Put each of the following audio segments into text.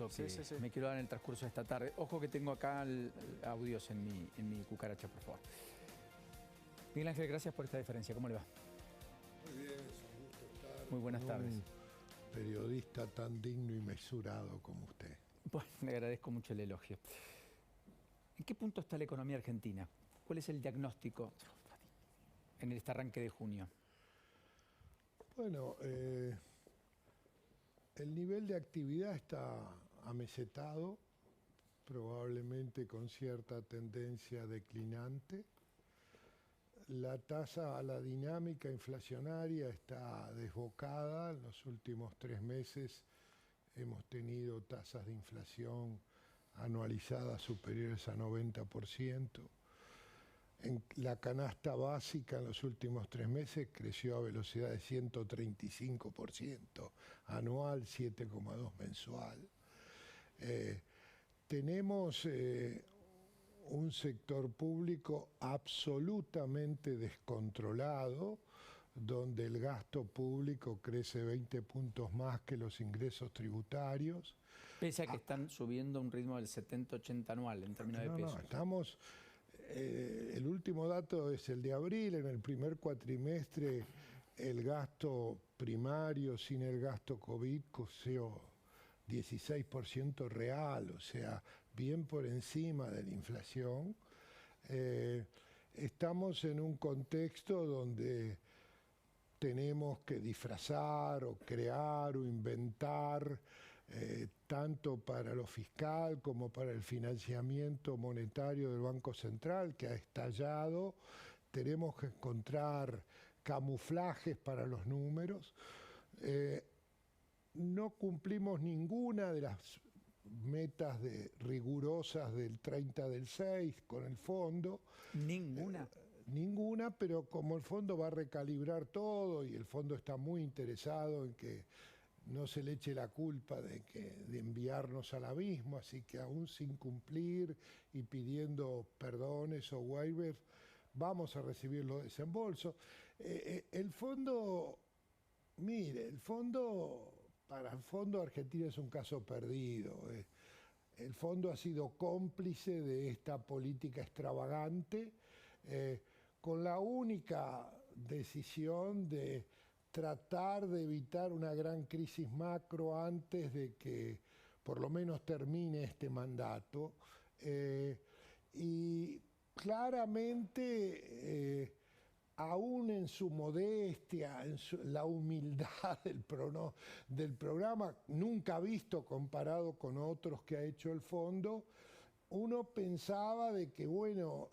paso que me quiero dar en el transcurso de esta tarde. Ojo que tengo acá audios en mi cucaracha, por favor. Miguel Ángel, gracias por esta diferencia. ¿Cómo le va? Muy bien, es un gusto estar. Muy buenas tardes. Un periodista tan digno y mesurado como usted. Bueno, le agradezco mucho el elogio. ¿En qué punto está la economía argentina? ¿Cuál es el diagnóstico en este arranque de junio? Bueno, el nivel de actividad está amesetado, probablemente con cierta tendencia declinante. La tasa, la dinámica inflacionaria está desbocada. En los últimos 3 meses hemos tenido tasas de inflación anualizadas superiores a 90%. En la canasta básica en los últimos 3 meses creció a velocidad de 135% anual, 7,2% mensual. Tenemos un sector público absolutamente descontrolado, donde el gasto público crece 20 puntos más que los ingresos tributarios. Pese a que están subiendo a un ritmo del 70-80 anual en términos de pesos. No, estamos... el último dato es el de abril. En el primer cuatrimestre el gasto primario sin el gasto COVID creció 16% real, o sea, bien por encima de la inflación. Estamos en un contexto donde tenemos que disfrazar o crear o inventar, tanto para lo fiscal como para el financiamiento monetario del Banco Central, que ha estallado. Tenemos que encontrar camuflajes para los números. No cumplimos ninguna de las metas rigurosas del 30 del 6 con el fondo. ¿Ninguna? Ninguna, pero como el fondo va a recalibrar todo y el fondo está muy interesado en que no se le eche la culpa de enviarnos al abismo, así que aún sin cumplir y pidiendo perdones o waivers, vamos a recibir los desembolsos. El fondo, mire, para el fondo Argentina es un caso perdido. El fondo ha sido cómplice de esta política extravagante, con la única decisión de tratar de evitar una gran crisis macro antes de que por lo menos termine este mandato. Y claramente, aún en su modestia, en la humildad del programa, nunca visto comparado con otros que ha hecho el fondo, uno pensaba de que, bueno,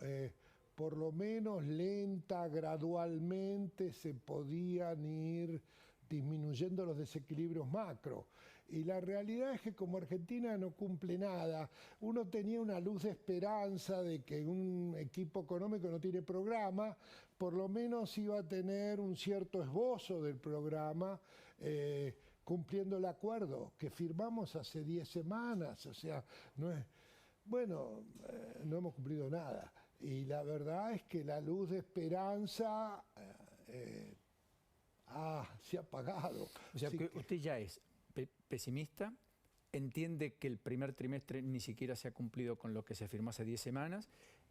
por lo menos lenta, gradualmente se podían ir disminuyendo los desequilibrios macro. Y la realidad es que como Argentina no cumple nada, uno tenía una luz de esperanza de que un equipo económico no tiene programa, por lo menos iba a tener un cierto esbozo del programa, cumpliendo el acuerdo que firmamos hace 10 semanas, o sea, no es... Bueno, no hemos cumplido nada. Y la verdad es que la luz de esperanza se ha apagado. O sea, que usted ya es pesimista, entiende que el primer trimestre ni siquiera se ha cumplido con lo que se firmó hace 10 semanas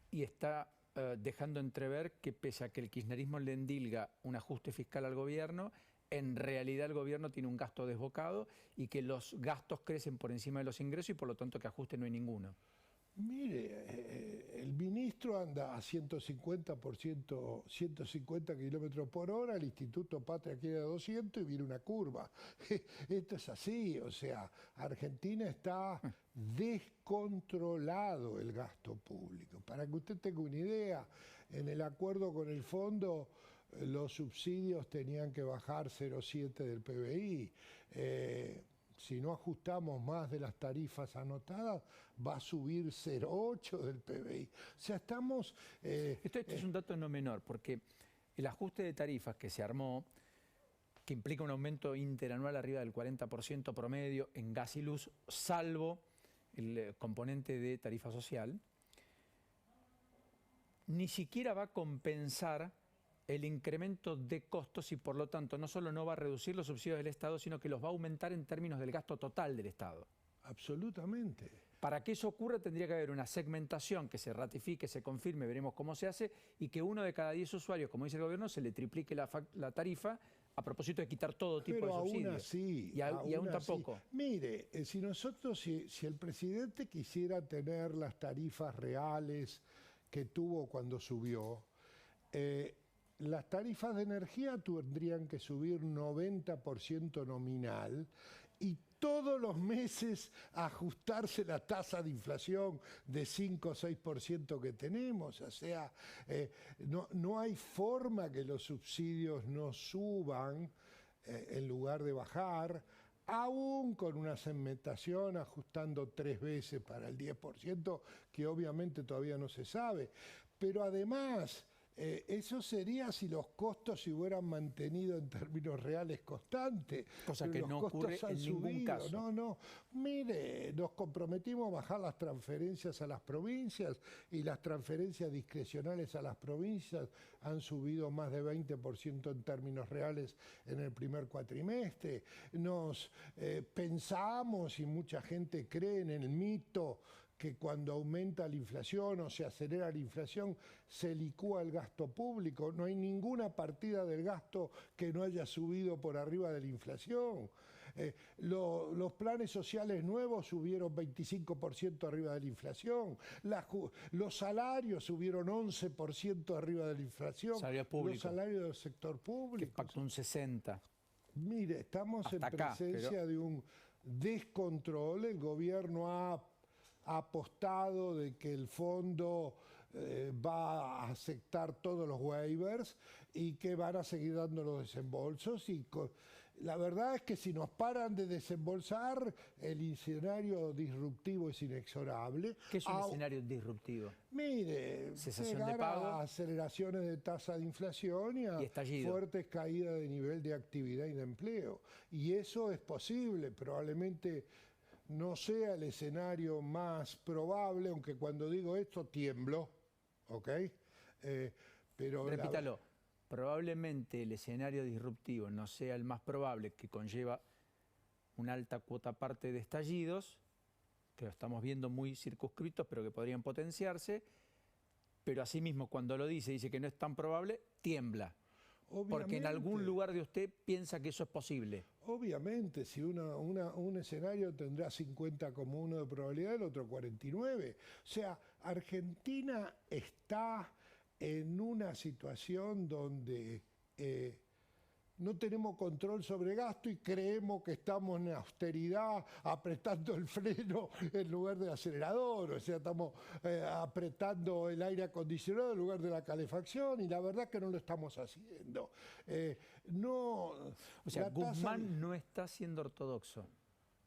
y está dejando entrever que pese a que el kirchnerismo le endilga un ajuste fiscal al gobierno, en realidad el gobierno tiene un gasto desbocado y que los gastos crecen por encima de los ingresos y por lo tanto que ajuste no hay ninguno. Mire, el ministro anda a 150 kilómetros por hora, el Instituto Patria quiere a 200 y viene una curva. Esto es así, o sea, Argentina está descontrolado el gasto público. Para que usted tenga una idea, en el acuerdo con el fondo, los subsidios tenían que bajar 0,7 del PBI. Si no ajustamos más de las tarifas anotadas, va a subir 0,8 del PBI. O sea, estamos... Esto es un dato no menor, porque el ajuste de tarifas que se armó, que implica un aumento interanual arriba del 40% promedio en gas y luz, salvo el componente de tarifa social, ni siquiera va a compensar el incremento de costos y por lo tanto no solo no va a reducir los subsidios del Estado, sino que los va a aumentar en términos del gasto total del Estado. absolutamente. Para que eso ocurra tendría que haber una segmentación que se ratifique, se confirme, veremos cómo se hace, y que 1 de cada 10 usuarios, como dice el gobierno, se le triplique la tarifa a propósito de quitar todo tipo de subsidios. Pero aún así, y aún tampoco. Mire, si el presidente quisiera tener las tarifas reales que tuvo cuando subió, las tarifas de energía tendrían que subir 90% nominal y todos los meses ajustarse la tasa de inflación de 5 o 6% que tenemos. O sea, no hay forma que los subsidios no suban en lugar de bajar, aún con una segmentación ajustando 3 veces para el 10%, que obviamente todavía no se sabe. Pero además, eso sería si los costos se hubieran mantenido en términos reales constantes. Cosa que no ocurre en ningún caso. No. Mire, nos comprometimos a bajar las transferencias a las provincias y las transferencias discrecionales a las provincias han subido más de 20% en términos reales en el primer cuatrimestre. Nos pensamos, y mucha gente cree en el mito, que cuando aumenta la inflación o se acelera la inflación se licúa el gasto público. No hay ninguna partida del gasto que no haya subido por arriba de la inflación. Los planes sociales nuevos subieron 25% arriba de la inflación. Los salarios subieron 11% arriba de la inflación. Los salarios del sector público. Que pactó un 60%. Mire, estamos hasta en presencia de un descontrol. El gobierno ha apostado de que el fondo va a aceptar todos los waivers y que van a seguir dando los desembolsos. Y la verdad es que si nos paran de desembolsar, el escenario disruptivo es inexorable. ¿Qué es un escenario disruptivo? Mire, cesación de pago, a aceleraciones de tasa de inflación y a fuertes caídas de nivel de actividad y de empleo. Y eso es posible, probablemente no sea el escenario más probable, aunque cuando digo esto tiemblo, ¿ok? Pero repítalo, probablemente el escenario disruptivo no sea el más probable, que conlleva una alta cuota parte de estallidos, que lo estamos viendo muy circunscritos, pero que podrían potenciarse, pero asimismo cuando lo dice que no es tan probable, tiembla. Obviamente. Porque en algún lugar de usted piensa que eso es posible. Obviamente, si un escenario tendrá 50,1 de probabilidad, el otro 49. O sea, Argentina está en una situación donde no tenemos control sobre gasto y creemos que estamos en austeridad apretando el freno en lugar del acelerador. O sea, estamos apretando el aire acondicionado en lugar de la calefacción y la verdad es que no lo estamos haciendo. O sea, Guzmán no está siendo ortodoxo.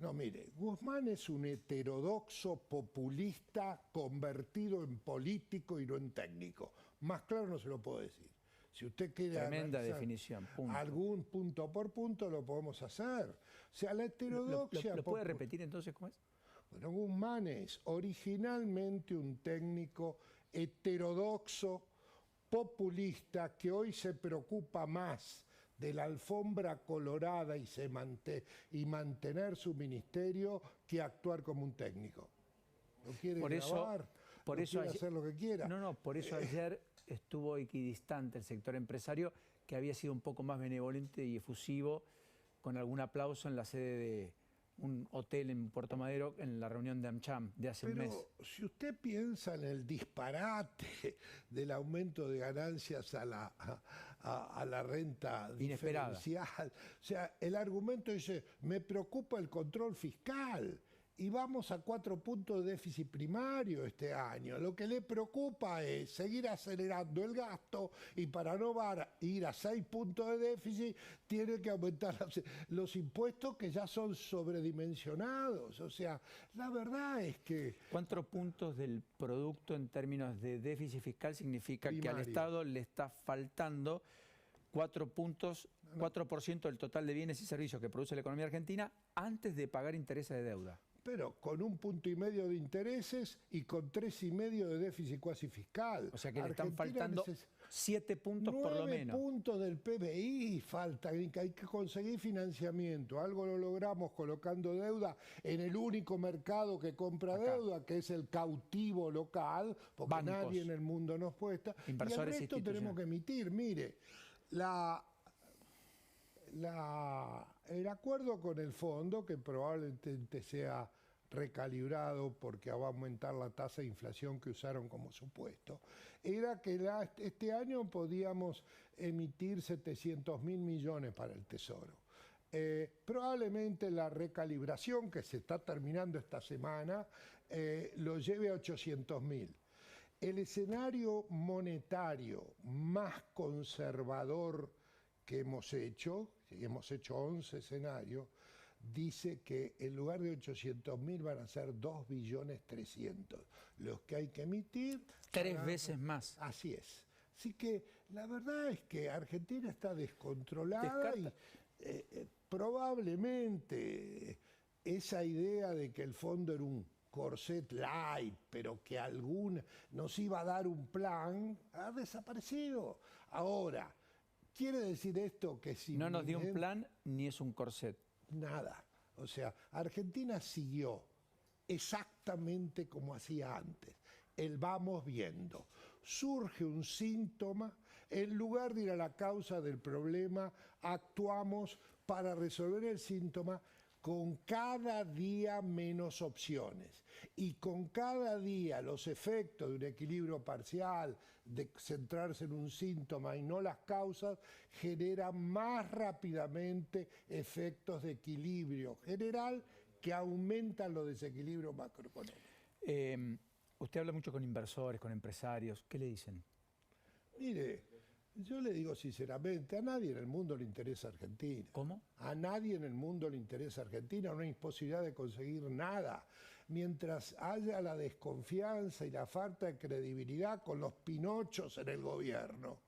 No, mire, Guzmán es un heterodoxo populista convertido en político y no en técnico. Más claro no se lo puedo decir. Si usted quiere tremenda definición, punto. Algún punto por punto lo podemos hacer. O sea, la heterodoxia... ¿Lo puede repetir entonces cómo es? Bueno, Guzmán es originalmente un técnico heterodoxo, populista, que hoy se preocupa más de la alfombra colorada y mantener su ministerio que actuar como un técnico. No quiere grabar, no quiere hacer lo que quiera. No, por eso ayer estuvo equidistante el sector empresario, que había sido un poco más benevolente y efusivo, con algún aplauso en la sede de un hotel en Puerto Madero en la reunión de AmCham de hace un mes. Pero si usted piensa en el disparate del aumento de ganancias a la renta inesperada diferencial, o sea, el argumento dice, me preocupa el control fiscal. Y vamos a 4 puntos de déficit primario este año. Lo que le preocupa es seguir acelerando el gasto y para no ir a 6 puntos de déficit tiene que aumentar los impuestos que ya son sobredimensionados. O sea, la verdad es que... 4 puntos del producto en términos de déficit fiscal significa primario, que al Estado le está faltando 4% del total de bienes y servicios que produce la economía argentina antes de pagar intereses de deuda. pero con 1,5 puntos de intereses y con 3,5 de déficit cuasi fiscal. O sea que le están faltando 7 puntos por lo menos. 9 puntos del PBI falta, hay que conseguir financiamiento. Algo lo logramos colocando deuda en el único mercado que compra deuda, que es el cautivo local, porque bancos, nadie en el mundo nos cuesta. Y el resto tenemos que emitir. Mire, el acuerdo con el fondo, que probablemente sea recalibrado porque va a aumentar la tasa de inflación que usaron como supuesto, era que este año podíamos emitir 700.000 millones para el Tesoro. Probablemente la recalibración que se está terminando esta semana lo lleve a 800.000. El escenario monetario más conservador que hemos hecho 11 escenarios, dice que en lugar de 800.000 van a ser 2.300.000 los que hay que emitir. 3 veces más. Así es. Así que la verdad es que Argentina está descontrolada y probablemente esa idea de que el fondo era un corset light, pero que nos iba a dar un plan, ha desaparecido. Ahora, ¿quiere decir esto que si no nos dio un plan ni es un corset? Nada. O sea, Argentina siguió exactamente como hacía antes. El vamos viendo. Surge un síntoma, en lugar de ir a la causa del problema, actuamos para resolver el síntoma con cada día menos opciones y con cada día los efectos de un equilibrio parcial, de centrarse en un síntoma y no las causas, generan más rápidamente efectos de equilibrio general que aumentan los desequilibrios macroeconómicos. Usted habla mucho con inversores, con empresarios. ¿Qué le dicen? Mire, yo le digo sinceramente, a nadie en el mundo le interesa Argentina. ¿Cómo? A nadie en el mundo le interesa Argentina, no hay posibilidad de conseguir nada. Mientras haya la desconfianza y la falta de credibilidad con los pinochos en el gobierno,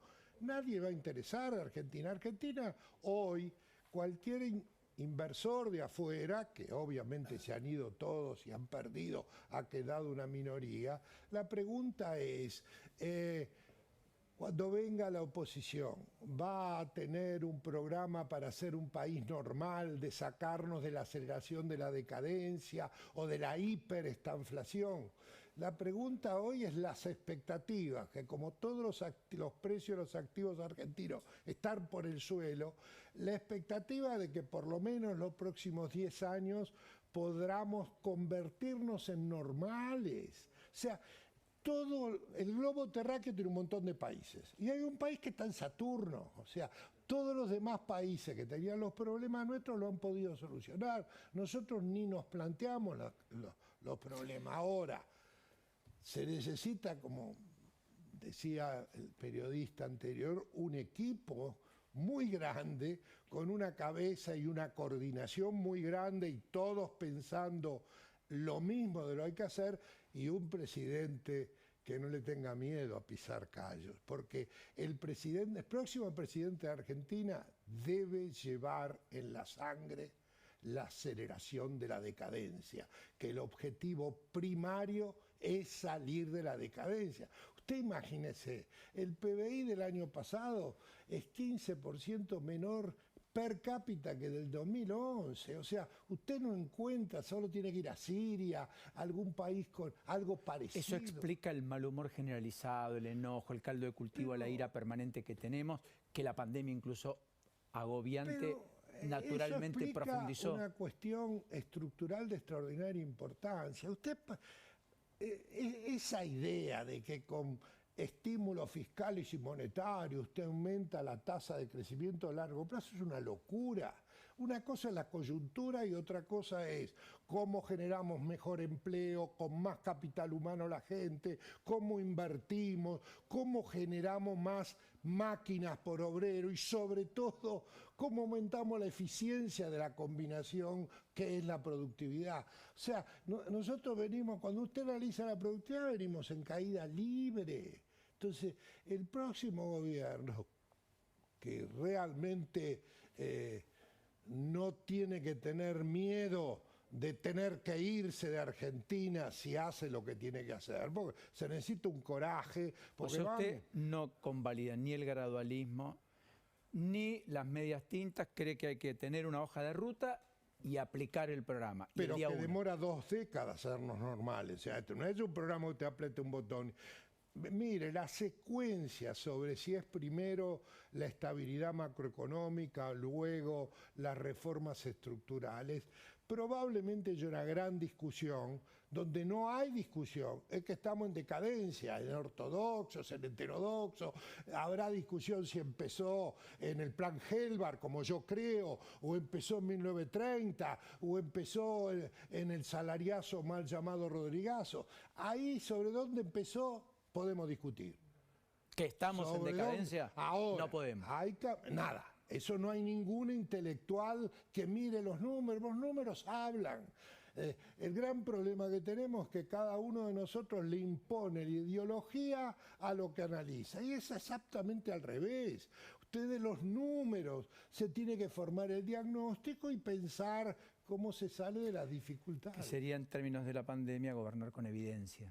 nadie va a interesar a Argentina. Argentina hoy, cualquier inversor de afuera, que obviamente se han ido todos y han perdido, ha quedado una minoría, la pregunta es, cuando venga la oposición, ¿va a tener un programa para ser un país normal, de sacarnos de la aceleración de la decadencia o de la hiperestanflación? La pregunta hoy es las expectativas, que como todos los precios de los activos argentinos están por el suelo, la expectativa de que por lo menos los próximos 10 años podamos convertirnos en normales. O sea, todo el globo terráqueo tiene un montón de países y hay un país que está en Saturno, o sea, todos los demás países que tenían los problemas nuestros lo han podido solucionar. Nosotros ni nos planteamos los problemas. Ahora, se necesita, como decía el periodista anterior, un equipo muy grande, con una cabeza y una coordinación muy grande y todos pensando lo mismo de lo que hay que hacer, y un presidente que no le tenga miedo a pisar callos, porque el próximo presidente de Argentina debe llevar en la sangre la aceleración de la decadencia, que el objetivo primario es salir de la decadencia. Usted imagínese, el PBI del año pasado es 15% menor per cápita que del 2011, o sea, usted no encuentra, solo tiene que ir a Siria, a algún país con algo parecido. Eso explica el mal humor generalizado, el enojo, el caldo de cultivo, la ira permanente que tenemos, que la pandemia incluso agobiante naturalmente profundizó. Es una cuestión estructural de extraordinaria importancia. Esa idea de que con estímulos fiscales y monetarios usted aumenta la tasa de crecimiento a largo plazo es una locura. Una cosa es la coyuntura y otra cosa es cómo generamos mejor empleo, con más capital humano la gente, cómo invertimos, cómo generamos más máquinas por obrero y sobre todo cómo aumentamos la eficiencia de la combinación que es la productividad. O sea, nosotros venimos, cuando usted analiza la productividad, venimos en caída libre. Entonces, el próximo gobierno, que realmente no tiene que tener miedo de tener que irse de Argentina si hace lo que tiene que hacer, porque se necesita un coraje. O sea, usted no convalida ni el gradualismo, ni las medias tintas, cree que hay que tener una hoja de ruta y aplicar el programa. Pero que demora 2 décadas hacernos normales. O sea, esto no es un programa que te apriete un botón. Mire, la secuencia sobre si es primero la estabilidad macroeconómica, luego las reformas estructurales, probablemente hay una gran discusión. Donde no hay discusión es que estamos en decadencia, en ortodoxos, en heterodoxos. Habrá discusión si empezó en el plan Helbar, como yo creo, o empezó en 1930, o empezó en el salariazo mal llamado Rodrigazo. Ahí, sobre dónde empezó, podemos discutir. ¿Que estamos en decadencia? Ahora, no podemos. Nada. Eso no hay ningún intelectual que mire los números hablan. El gran problema que tenemos es que cada uno de nosotros le impone la ideología a lo que analiza. Y es exactamente al revés. Usted de los números se tiene que formar el diagnóstico y pensar cómo se sale de las dificultades. Que sería, en términos de la pandemia, gobernar con evidencia.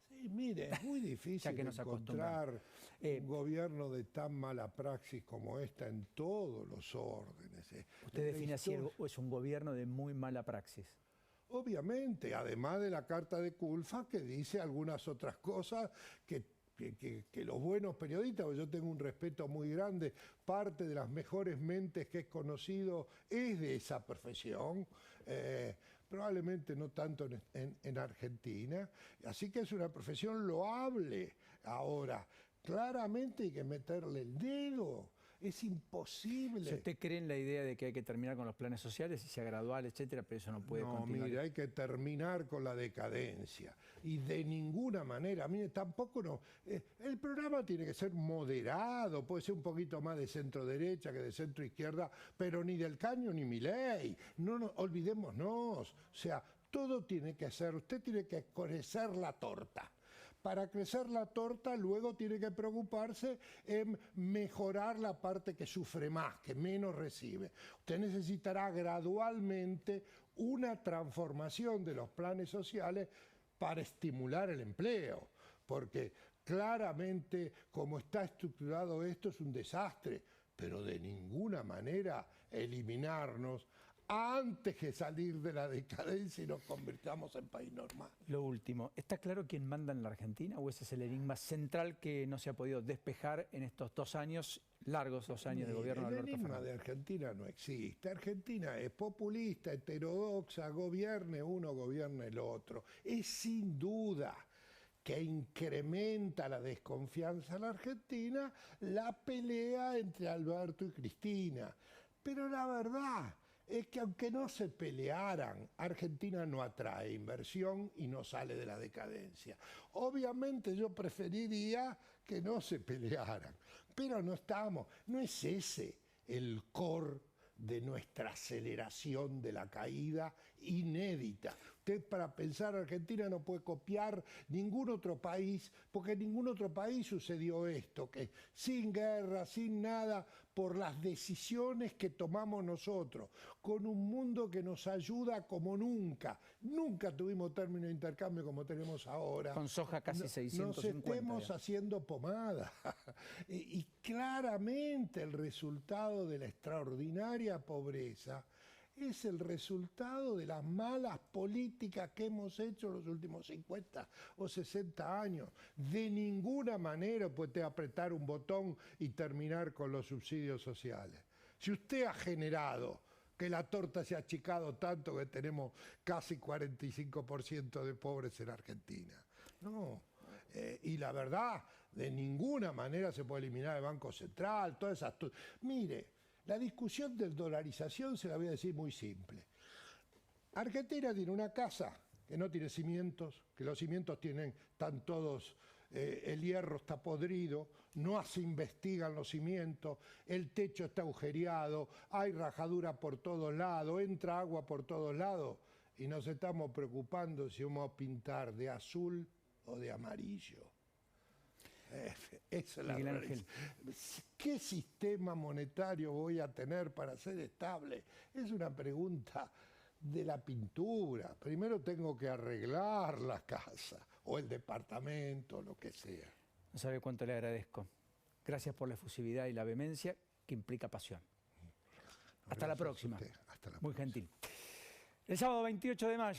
Sí, mire, es muy difícil que nos encontrar un gobierno de tan mala praxis como esta en todos los órdenes. Usted define así, es un gobierno de muy mala praxis. Obviamente, además de la carta de Culfas, que dice algunas otras cosas que los buenos periodistas, porque yo tengo un respeto muy grande, parte de las mejores mentes que he conocido es de esa profesión, probablemente no tanto en Argentina, así que es una profesión loable. Ahora, claramente hay que meterle el dedo. Es imposible. Si usted cree en la idea de que hay que terminar con los planes sociales, y sea gradual, etcétera, pero eso no puede continuar. Mire, hay que terminar con la decadencia. Y de ninguna manera, mire, tampoco no. El programa tiene que ser moderado, puede ser un poquito más de centro derecha que de centro izquierda, pero ni del Caño ni Milei. No olvidémonos. O sea, todo tiene que ser, usted tiene que crecer la torta. Para crecer la torta, luego tiene que preocuparse en mejorar la parte que sufre más, que menos recibe. Usted necesitará gradualmente una transformación de los planes sociales para estimular el empleo, porque claramente como está estructurado esto es un desastre, pero de ninguna manera eliminarnos antes que salir de la decadencia y nos convirtamos en país normal. Lo último, ¿está claro quién manda en la Argentina o ese es el enigma central que no se ha podido despejar en estos 2 años, largos 2 años de gobierno de Alberto Fernández? El enigma de Argentina no existe. Argentina es populista, heterodoxa, gobierne uno, gobierne el otro. Es sin duda que incrementa la desconfianza en la Argentina la pelea entre Alberto y Cristina. Pero la verdad es que aunque no se pelearan, Argentina no atrae inversión y no sale de la decadencia. Obviamente yo preferiría que no se pelearan, pero no es ese el core de nuestra aceleración de la caída inédita. Usted para pensar Argentina no puede copiar ningún otro país, porque en ningún otro país sucedió esto, que sin guerra, sin nada, por las decisiones que tomamos nosotros, con un mundo que nos ayuda como nunca. Nunca tuvimos término de intercambio como tenemos ahora. Con soja casi 650. Nos estemos haciendo pomada. Y claramente el resultado de la extraordinaria pobreza es el resultado de las malas políticas que hemos hecho los últimos 50 o 60 años. De ninguna manera puede apretar un botón y terminar con los subsidios sociales. Si usted ha generado que la torta se ha achicado tanto que tenemos casi 45% de pobres en Argentina. No. Y la verdad, de ninguna manera se puede eliminar el Banco Central, todas esas... Mire, la discusión de dolarización se la voy a decir muy simple. Argentina tiene una casa que no tiene cimientos, que los cimientos están todos, el hierro está podrido, no se investigan los cimientos, el techo está agujereado, hay rajadura por todos lados, entra agua por todos lados y nos estamos preocupando si vamos a pintar de azul o de amarillo. Esa es la realidad. ¿Qué sistema monetario voy a tener para ser estable? Es una pregunta de la pintura. Primero tengo que arreglar la casa o el departamento, lo que sea. No sabe cuánto le agradezco. Gracias por la efusividad y la vehemencia que implica pasión. Hasta la próxima. Hasta la Muy próxima. gentil. El sábado 28 de mayo.